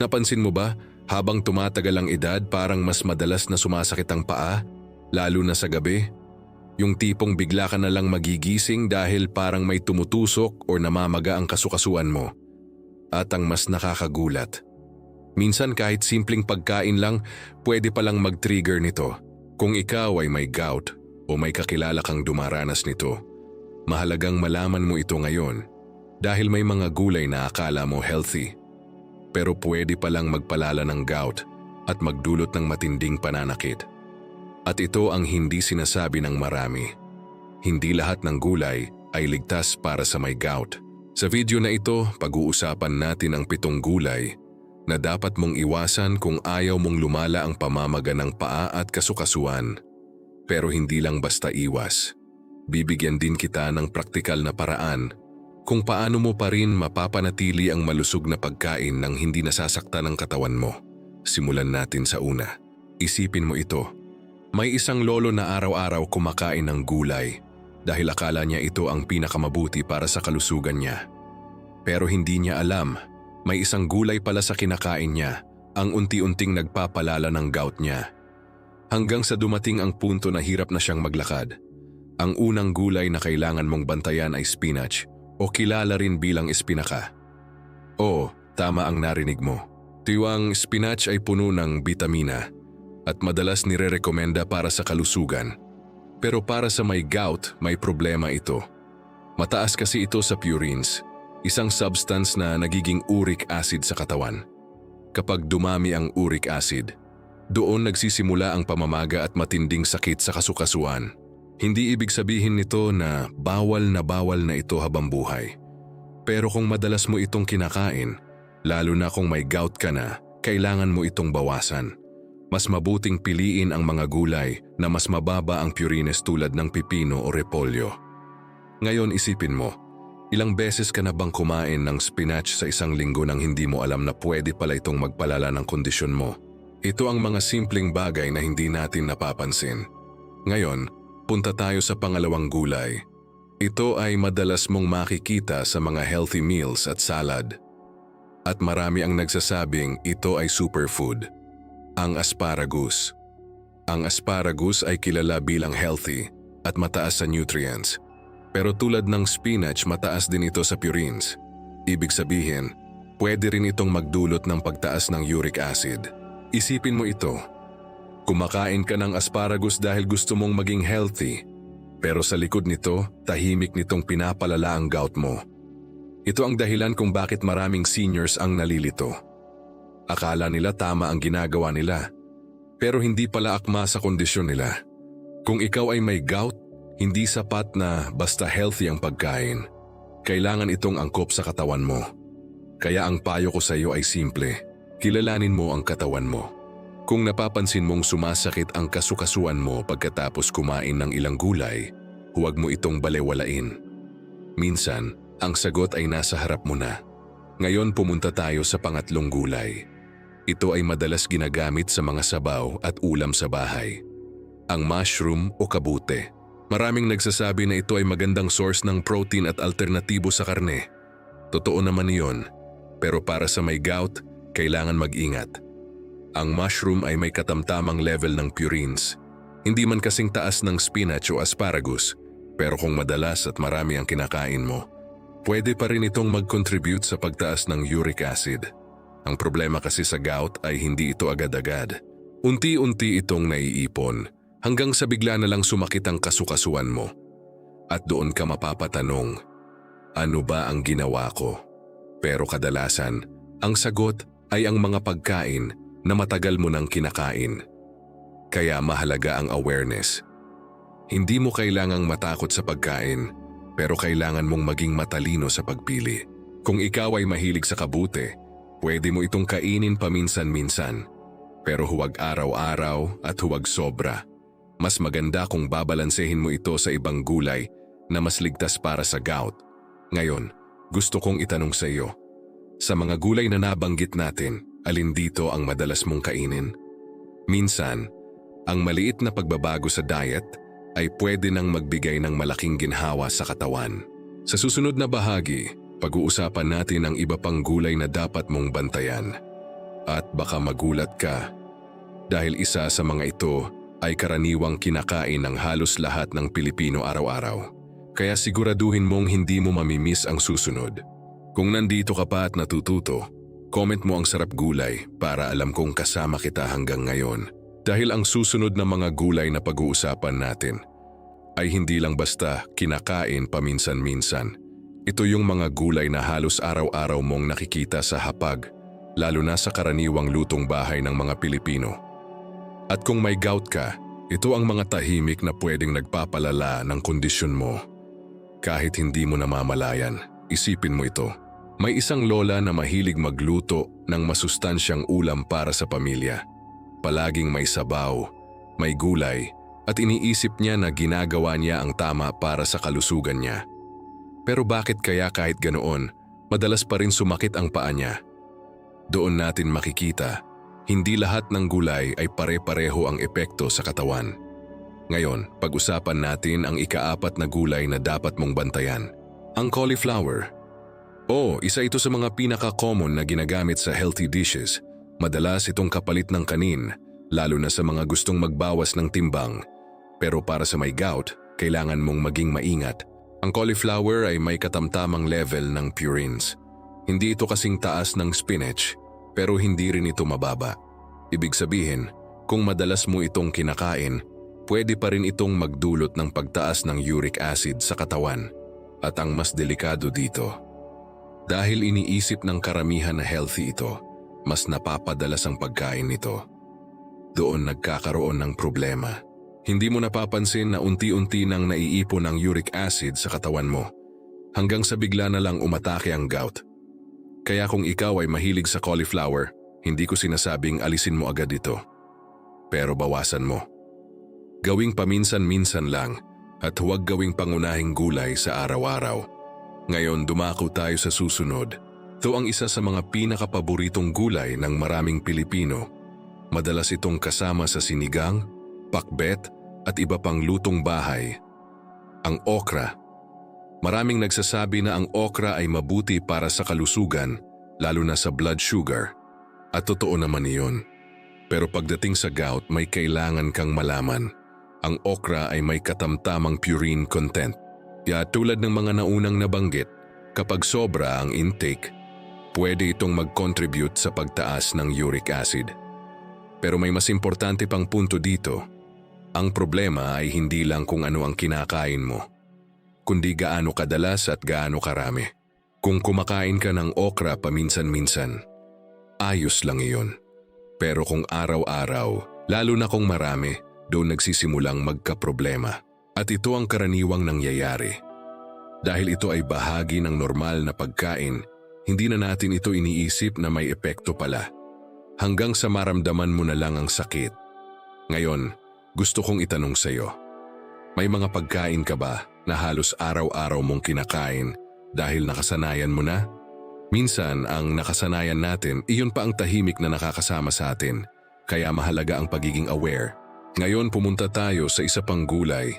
Napansin mo ba, habang tumatagal ang edad parang mas madalas na sumasakit ang paa, lalo na sa gabi? Yung tipong bigla ka na lang magigising dahil parang may tumutusok o namamaga ang kasukasuan mo. At ang mas nakakagulat, minsan kahit simpleng pagkain lang, pwede palang mag-trigger nito. Kung ikaw ay may gout o may kakilala kang dumaranas nito, mahalagang malaman mo ito ngayon dahil may mga gulay na akala mo healthy. Pero pwede palang magpalala ng gout at magdulot ng matinding pananakit. At ito ang hindi sinasabi ng marami. Hindi lahat ng gulay ay ligtas para sa may gout. Sa video na ito, pag-uusapan natin ang 7 gulay na dapat mong iwasan kung ayaw mong lumala ang pamamaga ng paa at kasukasuan. Pero hindi lang basta iwas. Bibigyan din kita ng praktikal na paraan kung paano mo pa rin mapapanatili ang malusog na pagkain nang hindi nasasaktan ang katawan mo. Simulan natin sa una. Isipin mo ito. May isang lolo na araw-araw kumakain ng gulay dahil akala niya ito ang pinakamabuti para sa kalusugan niya. Pero hindi niya alam, may isang gulay pala sa kinakain niya ang unti-unting nagpapalala ng gout niya. Hanggang sa dumating ang punto na hirap na siyang maglakad. Ang unang gulay na kailangan mong bantayan ay spinach o kilala rin bilang espinaka. Oo, tama ang narinig mo. Tiwang spinach ay puno ng bitamina at madalas nire-rekomenda para sa kalusugan. Pero para sa may gout, may problema ito. Mataas kasi ito sa purines, isang substance na nagiging uric acid sa katawan. Kapag dumami ang uric acid, doon nagsisimula ang pamamaga at matinding sakit sa kasukasuan. Hindi ibig sabihin nito na bawal na ito habang buhay. Pero kung madalas mo itong kinakain, lalo na kung may gout ka na, kailangan mo itong bawasan. Mas mabuting piliin ang mga gulay na mas mababa ang purines tulad ng pipino o repolyo. Ngayon isipin mo, ilang beses ka na bang kumain ng spinach sa isang linggo nang hindi mo alam na pwede pala itong magpalala ng kondisyon mo? Ito ang mga simpleng bagay na hindi natin napapansin. Ngayon, punta tayo sa pangalawang gulay. Ito ay madalas mong makikita sa mga healthy meals at salad. At marami ang nagsasabing ito ay superfood. Ang asparagus. Ang asparagus ay kilala bilang healthy at mataas sa nutrients. Pero tulad ng spinach, mataas din ito sa purines. Ibig sabihin, pwede rin itong magdulot ng pagtaas ng uric acid. Isipin mo ito. Kumakain ka ng asparagus dahil gusto mong maging healthy, pero sa likod nito, tahimik nitong pinapalala ang gout mo. Ito ang dahilan kung bakit maraming seniors ang nalilito. Akala nila tama ang ginagawa nila, pero hindi pala akma sa kondisyon nila. Kung ikaw ay may gout, hindi sapat na basta healthy ang pagkain. Kailangan itong angkop sa katawan mo. Kaya ang payo ko sa iyo ay simple, kilalanin mo ang katawan mo. Kung napapansin mong sumasakit ang kasukasuan mo pagkatapos kumain ng ilang gulay, huwag mo itong balewalain. Minsan, ang sagot ay nasa harap mo na. Ngayon pumunta tayo sa pangatlong gulay. Ito ay madalas ginagamit sa mga sabaw at ulam sa bahay. Ang mushroom o kabute. Maraming nagsasabi na ito ay magandang source ng protein at alternatibo sa karne. Totoo naman iyon, pero para sa may gout, kailangan mag-ingat. Ang mushroom ay may katamtamang level ng purines. Hindi man kasing taas ng spinach o asparagus, pero kung madalas at marami ang kinakain mo, pwede pa rin itong mag-contribute sa pagtaas ng uric acid. Ang problema kasi sa gout ay hindi ito agad-agad. Unti-unti itong naiipon hanggang sa bigla na lang sumakit ang kasukasuan mo. At doon ka mapapatanong, ano ba ang ginawa ko? Pero kadalasan, ang sagot ay ang mga pagkain na matagal mo nang kinakain. Kaya mahalaga ang awareness. Hindi mo kailangang matakot sa pagkain, pero kailangan mong maging matalino sa pagpili. Kung ikaw ay mahilig sa kabute, pwede mo itong kainin paminsan-minsan. Pero huwag araw-araw at huwag sobra. Mas maganda kung babalansehin mo ito sa ibang gulay na mas ligtas para sa gout. Ngayon, gusto kong itanong sa iyo, sa mga gulay na nabanggit natin, alin dito ang madalas mong kainin? Minsan, ang maliit na pagbabago sa diet ay pwede nang magbigay ng malaking ginhawa sa katawan. Sa susunod na bahagi, pag-uusapan natin ang iba pang gulay na dapat mong bantayan. At baka magulat ka dahil isa sa mga ito ay karaniwang kinakain ng halos lahat ng Pilipino araw-araw. Kaya siguraduhin mong hindi mo mamimiss ang susunod. Kung nandito ka pa at natututo, comment mo ang sarap gulay para alam kong kasama kita hanggang ngayon. Dahil ang susunod na mga gulay na pag-uusapan natin ay hindi lang basta kinakain paminsan-minsan. Ito yung mga gulay na halos araw-araw mong nakikita sa hapag, lalo na sa karaniwang lutong bahay ng mga Pilipino. At kung may gout ka, ito ang mga tahimik na pwedeng nagpapalala ng kondisyon mo. Kahit hindi mo namamalayan, isipin mo ito. May isang lola na mahilig magluto ng masustansyang ulam para sa pamilya. Palaging may sabaw, may gulay, at iniisip niya na ginagawa niya ang tama para sa kalusugan niya. Pero bakit kaya kahit ganoon, madalas pa rin sumakit ang paa niya? Doon natin makikita, hindi lahat ng gulay ay pare-pareho ang epekto sa katawan. Ngayon, pag-usapan natin ang ika-4 na gulay na dapat mong bantayan. Ang cauliflower. Isa ito sa mga pinaka-common na ginagamit sa healthy dishes. Madalas itong kapalit ng kanin, lalo na sa mga gustong magbawas ng timbang. Pero para sa may gout, kailangan mong maging maingat. Ang cauliflower ay may katamtamang level ng purines. Hindi ito kasing taas ng spinach, pero hindi rin ito mababa. Ibig sabihin, kung madalas mo itong kinakain, pwede pa rin itong magdulot ng pagtaas ng uric acid sa katawan. At ang mas delikado dito, dahil iniisip ng karamihan na healthy ito, mas napapadalas ang pagkain nito. Doon nagkakaroon ng problema. Hindi mo napapansin na unti-unti nang naiipon ang uric acid sa katawan mo, hanggang sa bigla na lang umatake ang gout. Kaya kung ikaw ay mahilig sa cauliflower, hindi ko sinasabing alisin mo agad ito. Pero bawasan mo. Gawing paminsan-minsan lang at huwag gawing pangunahing gulay sa araw-araw. Ngayon dumako tayo sa susunod. Ito ang isa sa mga pinakapaboritong gulay ng maraming Pilipino. Madalas itong kasama sa sinigang, pakbet at iba pang lutong bahay. Ang okra. Maraming nagsasabi na ang okra ay mabuti para sa kalusugan, lalo na sa blood sugar. At totoo naman iyon. Pero pagdating sa gout, may kailangan kang malaman. Ang okra ay may katamtamang purine content. Kaya tulad ng mga naunang nabanggit, kapag sobra ang intake, pwede itong mag-contribute sa pagtaas ng uric acid. Pero may mas importante pang punto dito. Ang problema ay hindi lang kung ano ang kinakain mo, kundi gaano kadalas at gaano karami. Kung kumakain ka ng okra paminsan-minsan, ayos lang iyon. Pero kung araw-araw, lalo na kung marami, doon nagsisimulang magkaproblema. At ito ang karaniwang nangyayari. Dahil ito ay bahagi ng normal na pagkain, hindi na natin ito iniisip na may epekto pala. Hanggang sa maramdaman mo na lang ang sakit. Ngayon, gusto kong itanong sa iyo. May mga pagkain ka ba na halos araw-araw mong kinakain dahil nakasanayan mo na? Minsan ang nakasanayan natin, iyon pa ang tahimik na nakakasama sa atin, kaya mahalaga ang pagiging aware. Ngayon pumunta tayo sa isa pang gulay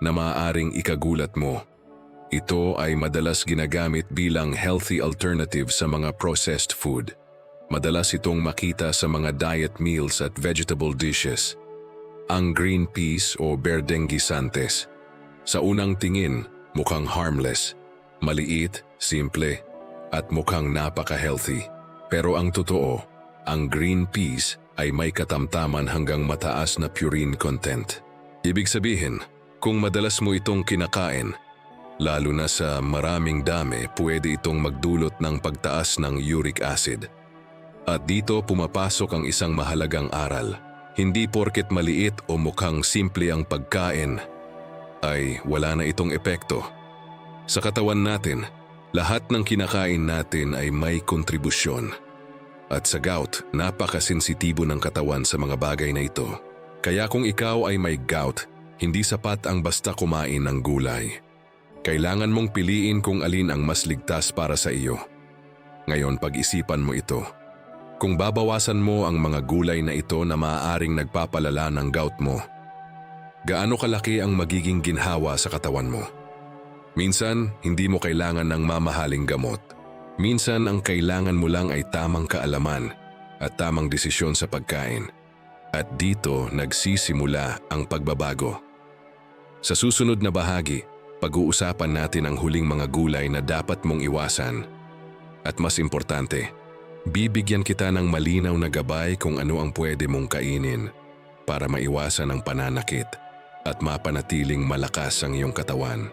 na maaaring ikagulat mo. Ito ay madalas ginagamit bilang healthy alternative sa mga processed food. Madalas itong makita sa mga diet meals at vegetable dishes. Ang green peas o berdeng guisantes. Sa unang tingin, mukhang harmless, maliit, simple, at mukhang napaka-healthy. Pero ang totoo, ang green peas ay may katamtaman hanggang mataas na purine content. Ibig sabihin, kung madalas mo itong kinakain, lalo na sa maraming dami, pwede itong magdulot ng pagtaas ng uric acid. At dito pumapasok ang isang mahalagang aral. Hindi porket maliit o mukhang simple ang pagkain, ay wala na itong epekto. Sa katawan natin, lahat ng kinakain natin ay may kontribusyon. At sa gout, napakasensitibo ng katawan sa mga bagay na ito. Kaya kung ikaw ay may gout, hindi sapat ang basta kumain ng gulay. Kailangan mong piliin kung alin ang mas ligtas para sa iyo. Ngayon pag-isipan mo ito. Kung babawasan mo ang mga gulay na ito na maaaring nagpapalala ng gout mo, gaano kalaki ang magiging ginhawa sa katawan mo? Minsan, hindi mo kailangan ng mamahaling gamot. Minsan, ang kailangan mo lang ay tamang kaalaman at tamang desisyon sa pagkain. At dito nagsisimula ang pagbabago. Sa susunod na bahagi, pag-uusapan natin ang huling mga gulay na dapat mong iwasan. At mas importante, bibigyan kita ng malinaw na gabay kung ano ang pwede mong kainin para maiwasan ang pananakit at mapanatiling malakas ang iyong katawan.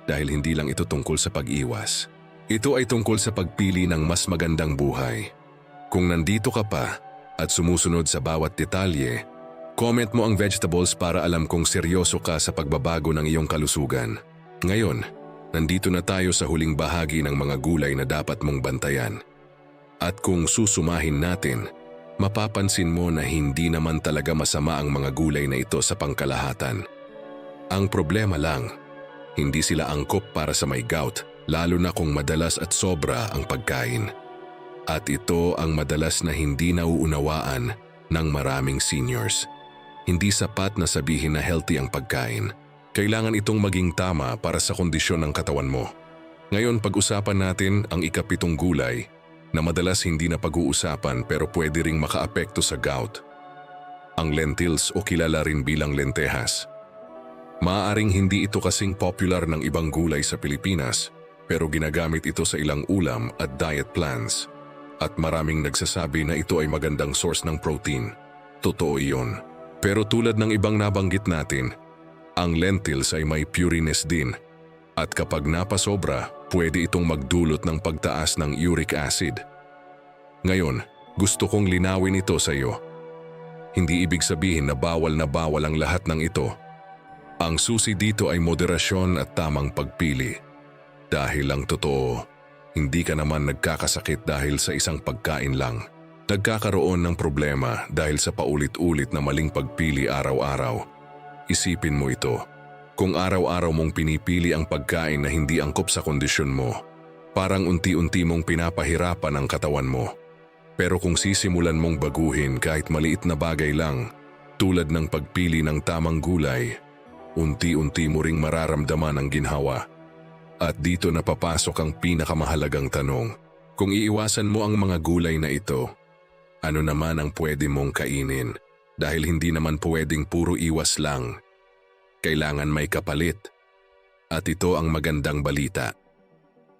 Dahil hindi lang ito tungkol sa pag-iwas. Ito ay tungkol sa pagpili ng mas magandang buhay. Kung nandito ka pa at sumusunod sa bawat detalye, comment mo ang vegetables para alam kung seryoso ka sa pagbabago ng iyong kalusugan. Ngayon, nandito na tayo sa huling bahagi ng mga gulay na dapat mong bantayan. At kung susumahin natin, mapapansin mo na hindi naman talaga masama ang mga gulay na ito sa pangkalahatan. Ang problema lang, hindi sila angkop para sa may gout, lalo na kung madalas at sobra ang pagkain. At ito ang madalas na hindi nauunawaan ng maraming seniors. Hindi sapat na sabihin na healthy ang pagkain. Kailangan itong maging tama para sa kondisyon ng katawan mo. Ngayon pag-usapan natin ang ika-7 gulay na madalas hindi na pag-uusapan pero pwede ring makaapekto sa gout. Ang lentils o kilala rin bilang lentehas. Maaaring hindi ito kasing popular ng ibang gulay sa Pilipinas pero ginagamit ito sa ilang ulam at diet plans. At maraming nagsasabi na ito ay magandang source ng protein. Totoo iyon. Pero tulad ng ibang nabanggit natin, ang lentils ay may puriness din. At kapag napasobra, pwede itong magdulot ng pagtaas ng uric acid. Ngayon, gusto kong linawin ito sa iyo. Hindi ibig sabihin na bawal ang lahat ng ito. Ang susi dito ay moderasyon at tamang pagpili. Dahil ang totoo, hindi ka naman nagkakasakit dahil sa isang pagkain lang. Nagkakaroon ng problema dahil sa paulit-ulit na maling pagpili araw-araw. Isipin mo ito. Kung araw-araw mong pinipili ang pagkain na hindi angkop sa kondisyon mo, parang unti-unti mong pinapahirapan ang katawan mo. Pero kung sisimulan mong baguhin kahit maliit na bagay lang, tulad ng pagpili ng tamang gulay, unti-unti mo ring mararamdaman ang ginhawa. At dito na papasok ang pinakamahalagang tanong. Kung iiwasan mo ang mga gulay na ito, ano naman ang pwede mong kainin? Dahil hindi naman pwedeng puro iwas lang. Kailangan may kapalit. At ito ang magandang balita.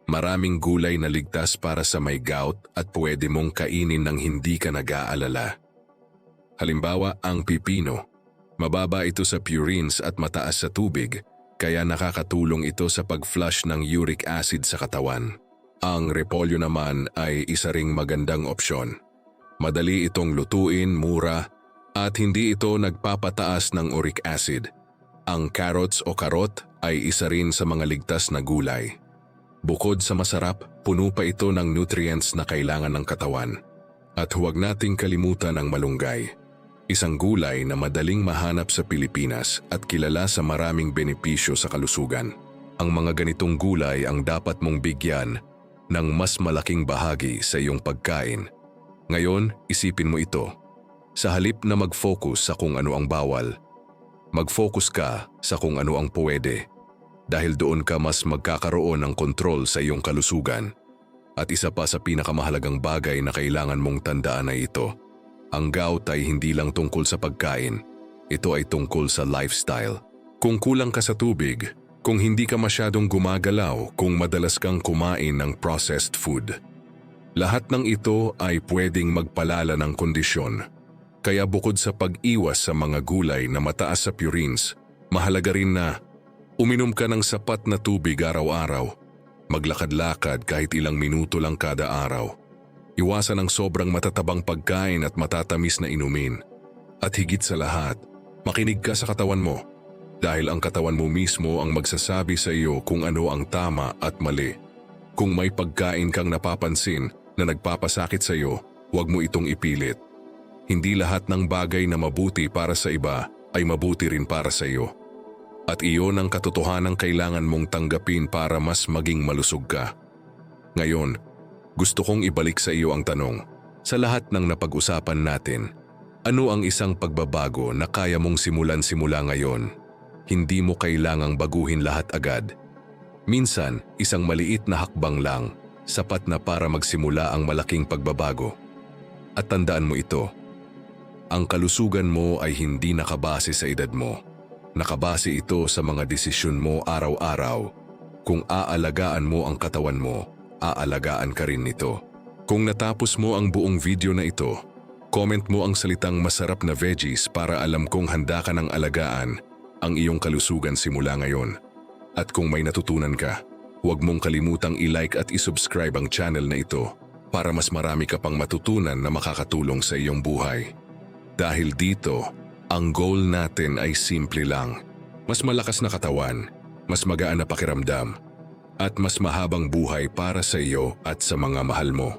Maraming gulay na ligtas para sa may gout at pwede mong kainin nang hindi ka nag-aalala. Halimbawa, ang pipino. Mababa ito sa purines at mataas sa tubig, kaya nakakatulong ito sa pag-flush ng uric acid sa katawan. Ang repolyo naman ay isa ring magandang opsyon. Madali itong lutuin, mura, at hindi ito nagpapataas ng uric acid. Ang carrots o karot ay isa rin sa mga ligtas na gulay. Bukod sa masarap, puno pa ito ng nutrients na kailangan ng katawan. At huwag nating kalimutan ang malunggay. Isang gulay na madaling mahanap sa Pilipinas at kilala sa maraming benepisyo sa kalusugan. Ang mga ganitong gulay ang dapat mong bigyan ng mas malaking bahagi sa iyong pagkain. Ngayon, isipin mo ito. Sa halip na mag-focus sa kung ano ang bawal, mag-focus ka sa kung ano ang pwede. Dahil doon ka mas magkakaroon ng kontrol sa iyong kalusugan. At isa pa sa pinakamahalagang bagay na kailangan mong tandaan ay ito. Ang gout ay hindi lang tungkol sa pagkain, ito ay tungkol sa lifestyle. Kung kulang ka sa tubig, kung hindi ka masyadong gumagalaw, kung madalas kang kumain ng processed food. Lahat ng ito ay pwedeng magpalala ng kondisyon. Kaya bukod sa pag-iwas sa mga gulay na mataas sa purines, mahalaga rin na uminom ka ng sapat na tubig araw-araw, maglakad-lakad kahit ilang minuto lang kada araw. Iwasan ang sobrang matatabang pagkain at matatamis na inumin. At higit sa lahat, makinig ka sa katawan mo. Dahil ang katawan mo mismo ang magsasabi sa iyo kung ano ang tama at mali. Kung may pagkain kang napapansin na nagpapasakit sa iyo, huwag mo itong ipilit. Hindi lahat ng bagay na mabuti para sa iba ay mabuti rin para sa iyo. At iyon ang katotohanang kailangan mong tanggapin para mas maging malusog ka. Ngayon, gusto kong ibalik sa iyo ang tanong. Sa lahat ng napag-usapan natin, ano ang isang pagbabago na kaya mong simulan-simula ngayon? Hindi mo kailangang baguhin lahat agad. Minsan, isang maliit na hakbang lang, sapat na para magsimula ang malaking pagbabago. At tandaan mo ito, ang kalusugan mo ay hindi nakabase sa edad mo. Nakabase ito sa mga desisyon mo araw-araw. Kung aalagaan mo ang katawan mo, aalagaan ka rin nito. Kung natapos mo ang buong video na ito, comment mo ang salitang masarap na veggies para alam kong handa ka ng alagaan ang iyong kalusugan simula ngayon. At kung may natutunan ka, huwag mong kalimutang i-like at i-subscribe ang channel na ito para mas marami ka pang matutunan na makakatulong sa iyong buhay. Dahil dito, ang goal natin ay simple lang. Mas malakas na katawan, mas magaan na pakiramdam, at mas mahabang buhay para sa iyo at sa mga mahal mo.